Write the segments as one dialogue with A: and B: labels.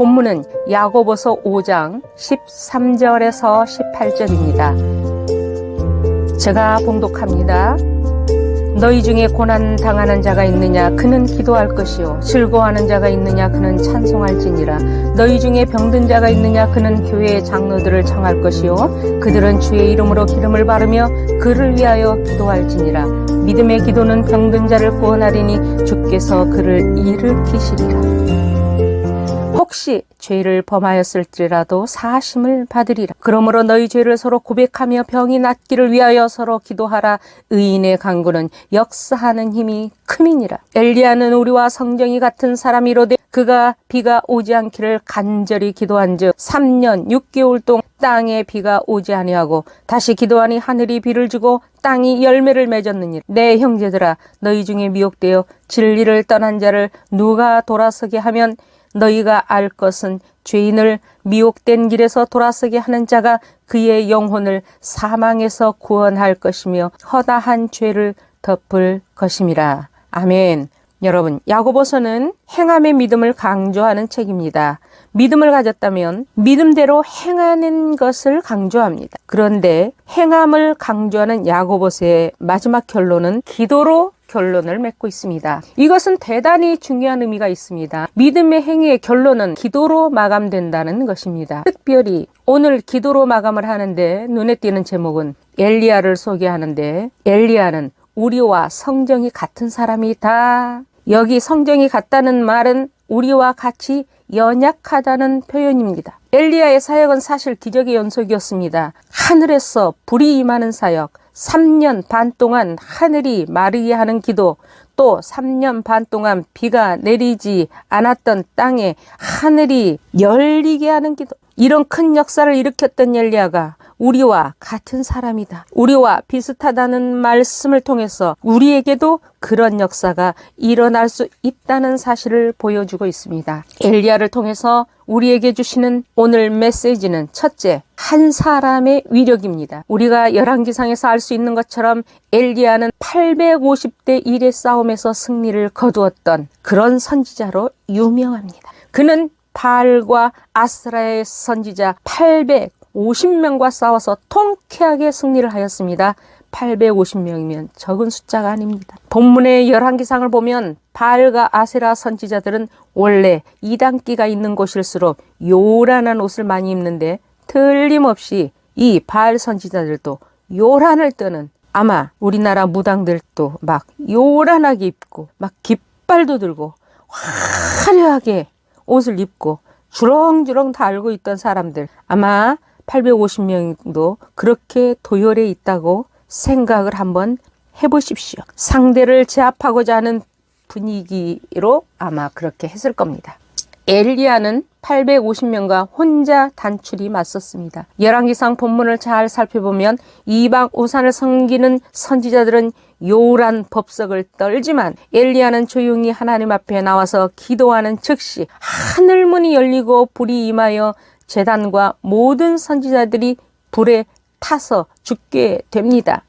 A: 본문은 야고보서 5장 13절에서 18절입니다. 제가 봉독합니다. 너희 중에 고난 당하는 자가 있느냐 그는 기도할 것이요 즐거워하는 자가 있느냐 그는 찬송할지니라. 너희 중에 병든 자가 있느냐 그는 교회의 장로들을 청할 것이요 그들은 주의 이름으로 기름을 바르며 그를 위하여 기도할지니라. 믿음의 기도는 병든 자를 구원하리니 주께서 그를 일으키시리라. 혹시 죄를 범하였을지라도 사하심을 받으리라. 그러므로 너희 죄를 서로 고백하며 병이 낫기를 위하여 서로 기도하라. 의인의 간구는 역사하는 힘이 큼이니라. 엘리야는 우리와 성정이 같은 사람이로되 그가 비가 오지 않기를 간절히 기도한즉 3년 6개월 동안 땅에 비가 오지 아니하고 다시 기도하니 하늘이 비를 주고 땅이 열매를 맺었느니라. 내 형제들아 너희 중에 미혹되어 진리를 떠난 자를 누가 돌아서게 하면 너희가 알 것은 죄인을 미혹된 길에서 돌아서게 하는 자가 그의 영혼을 사망에서 구원할 것이며 허다한 죄를 덮을 것임이라. 아멘. 여러분, 야고보서는 행함의 믿음을 강조하는 책입니다. 믿음을 가졌다면 믿음대로 행하는 것을 강조합니다. 그런데 행함을 강조하는 야고보서의 마지막 결론은 기도로 결론을 맺고 있습니다. 이것은 대단히 중요한 의미가 있습니다. 믿음의 행위의 결론은 기도로 마감된다는 것입니다. 특별히 오늘 기도로 마감을 하는데 눈에 띄는 제목은 엘리야를 소개하는데 엘리야는 우리와 성정이 같은 사람이다. 여기 성정이 같다는 말은 우리와 같이 연약하다는 표현입니다. 엘리야의 사역은 사실 기적의 연속이었습니다. 하늘에서 불이 임하는 사역, 3년 반 동안 하늘이 마르게 하는 기도, 또 3년 반 동안 비가 내리지 않았던 땅에 하늘이 열리게 하는 기도. 이런 큰 역사를 일으켰던 엘리야가 우리와 같은 사람이다. 우리와 비슷하다는 말씀을 통해서 우리에게도 그런 역사가 일어날 수 있다는 사실을 보여주고 있습니다. 엘리야를 통해서 우리에게 주시는 오늘 메시지는 첫째, 한 사람의 위력입니다. 우리가 열왕기상에서 알 수 있는 것처럼 엘리야는 850대 1의 싸움에서 승리를 거두었던 그런 선지자로 유명합니다. 그는 바알과 아스라의 선지자 850명과 싸워서 통쾌하게 승리를 하였습니다. 850명이면 적은 숫자가 아닙니다. 본문의 열왕기상을 보면 바알과 아세라 선지자들은 원래 이단기가 있는 곳일수록 요란한 옷을 많이 입는데 틀림없이 이 바알 선지자들도 요란을 뜨는, 아마 우리나라 무당들도 막 요란하게 입고 막 깃발도 들고 화려하게 옷을 입고 주렁주렁 달고 있던 사람들, 아마 850명도 그렇게 도열해 있다고 생각을 한번 해보십시오. 상대를 제압하고자 하는 분위기로 아마 그렇게 했을 겁니다. 엘리야는 850명과 혼자 단출이 맞섰습니다. 열왕기상 본문을 잘 살펴보면 이방 우산을 섬기는 선지자들은 요란 법석을 떨지만 엘리야는 조용히 하나님 앞에 나와서 기도하는 즉시 하늘문이 열리고 불이 임하여 제단과 모든 선지자들이 불에 타서 죽게 됩니다.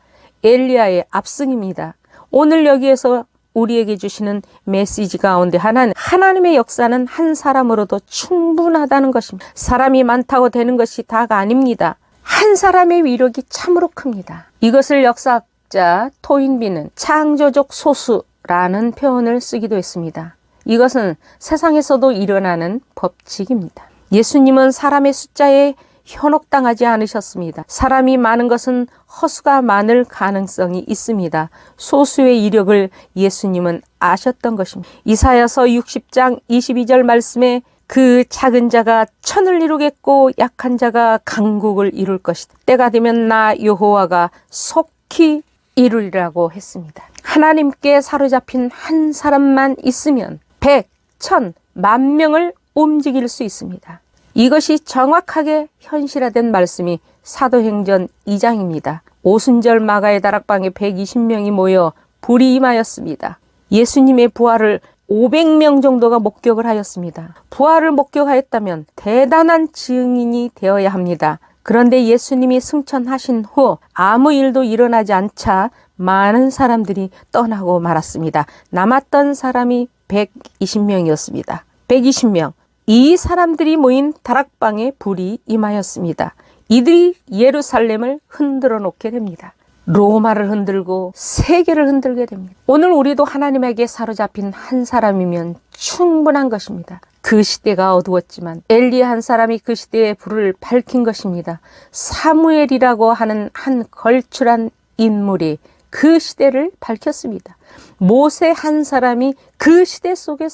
A: 엘리야의 압승입니다. 오늘 여기에서 우리에게 주시는 메시지 가운데 하나는 하나님의 역사는 한 사람으로도 충분하다는 것입니다. 사람이 많다고 되는 것이 다가 아닙니다. 한 사람의 위력이 참으로 큽니다. 이것을 역사학자 토인비는 창조적 소수라는 표현을 쓰기도 했습니다. 이것은 세상에서도 일어나는 법칙입니다. 예수님은 사람의 숫자에 현혹당하지 않으셨습니다. 사람이 많은 것은 허수가 많을 가능성이 있습니다. 소수의 이력을 예수님은 아셨던 것입니다. 이사야서 60장 22절 말씀에 그 작은 자가 천을 이루겠고 약한 자가 강국을 이룰 것이다. 때가 되면 나 여호와가 속히 이루리라고 했습니다. 하나님께 사로잡힌 한 사람만 있으면 100, 1000, 10,000명을 움직일 수 있습니다. 이것이 정확하게 현실화된 말씀이 사도행전 2장입니다. 오순절 마가의 다락방에 120명이 모여 불이 임하였습니다. 예수님의 부활을 500명 정도가 목격을 하였습니다. 부활을 목격하였다면 대단한 증인이 되어야 합니다. 그런데 예수님이 승천하신 후 아무 일도 일어나지 않자 많은 사람들이 떠나고 말았습니다. 남았던 사람이 120명이었습니다. 120명. 이 사람들이 모인 다락방에 불이 임하였습니다. 이들이 예루살렘을 흔들어 놓게 됩니다. 로마를 흔들고 세계를 흔들게 됩니다. 오늘 우리도 하나님에게 사로잡힌 한 사람이면 충분한 것입니다. 그 시대가 어두웠지만 엘리야 한 사람이 그 시대의 불을 밝힌 것입니다. 사무엘이라고 하는 한 걸출한 인물이 그 시대를 밝혔습니다. 모세 한 사람이 그 시대 속에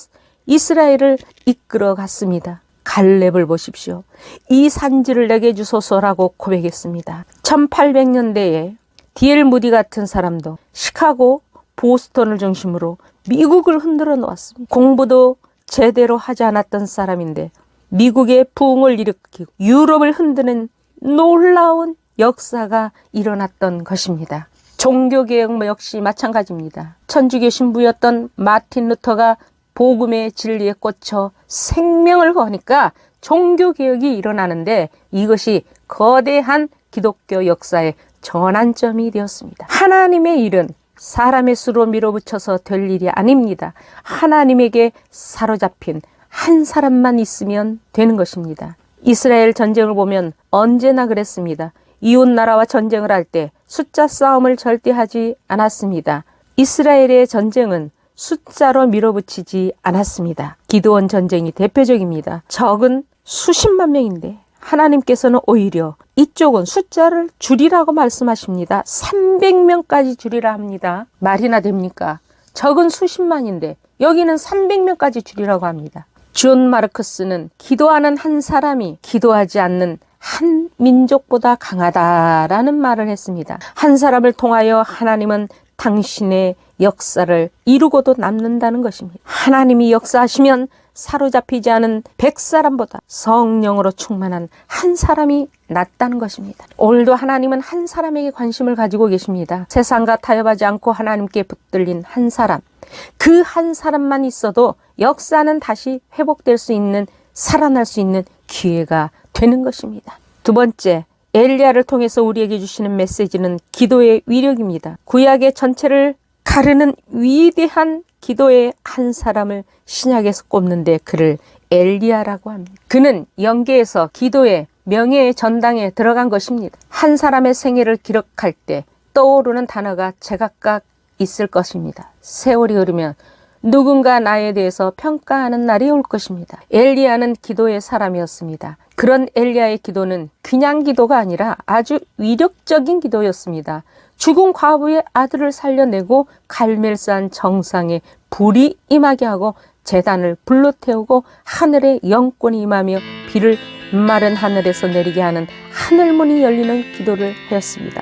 A: 이스라엘을 이끌어 갔습니다. 갈렙을 보십시오. 이 산지를 내게 주소서라고 고백했습니다. 1800년대에 D.L. 무디 같은 사람도 시카고, 보스턴을 중심으로 미국을 흔들어 놓았습니다. 공부도 제대로 하지 않았던 사람인데 미국의 부흥을 일으키고 유럽을 흔드는 놀라운 역사가 일어났던 것입니다. 종교개혁 역시 마찬가지입니다. 천주교 신부였던 마틴 루터가 복음의 진리에 꽂혀 생명을 거니까 종교개혁이 일어나는데 이것이 거대한 기독교 역사의 전환점이 되었습니다. 하나님의 일은 사람의 수로 밀어붙여서 될 일이 아닙니다. 하나님에게 사로잡힌 한 사람만 있으면 되는 것입니다. 이스라엘 전쟁을 보면 언제나 그랬습니다. 이웃 나라와 전쟁을 할 때 숫자 싸움을 절대 하지 않았습니다. 이스라엘의 전쟁은 숫자로 밀어붙이지 않았습니다. 기드온 전쟁이 대표적입니다. 적은 수십만 명인데 하나님께서는 오히려 이쪽은 숫자를 줄이라고 말씀하십니다. 300명까지 줄이라 합니다. 말이나 됩니까? 적은 수십만인데 여기는 300명까지 줄이라고 합니다. 존 마르크스는 기도하는 한 사람이 기도하지 않는 한 민족보다 강하다라는 말을 했습니다. 한 사람을 통하여 하나님은 당신의 역사를 이루고도 남는다는 것입니다. 하나님이 역사하시면 사로잡히지 않은 100사람보다 성령으로 충만한 한 사람이 낫다는 것입니다. 오늘도 하나님은 한 사람에게 관심을 가지고 계십니다. 세상과 타협하지 않고 하나님께 붙들린 한 사람. 그 한 사람만 있어도 역사는 다시 회복될 수 있는, 살아날 수 있는 기회가 되는 것입니다. 두 번째, 엘리야를 통해서 우리에게 주시는 메시지는 기도의 위력입니다. 구약의 전체를 가르는 위대한 기도의 한 사람을 신약에서 꼽는데 그를 엘리야라고 합니다. 그는 영계에서 기도의 명예의 전당에 들어간 것입니다. 한 사람의 생애를 기록할 때 떠오르는 단어가 제각각 있을 것입니다. 세월이 흐르면 누군가 나에 대해서 평가하는 날이 올 것입니다. 엘리야는 기도의 사람이었습니다. 그런 엘리야의 기도는 그냥 기도가 아니라 아주 위력적인 기도였습니다. 죽은 과부의 아들을 살려내고 갈멜산 정상에 불이 임하게 하고 제단을 불로 태우고 하늘에 영권이 임하며 비를 마른 하늘에서 내리게 하는 하늘문이 열리는 기도를 하였습니다.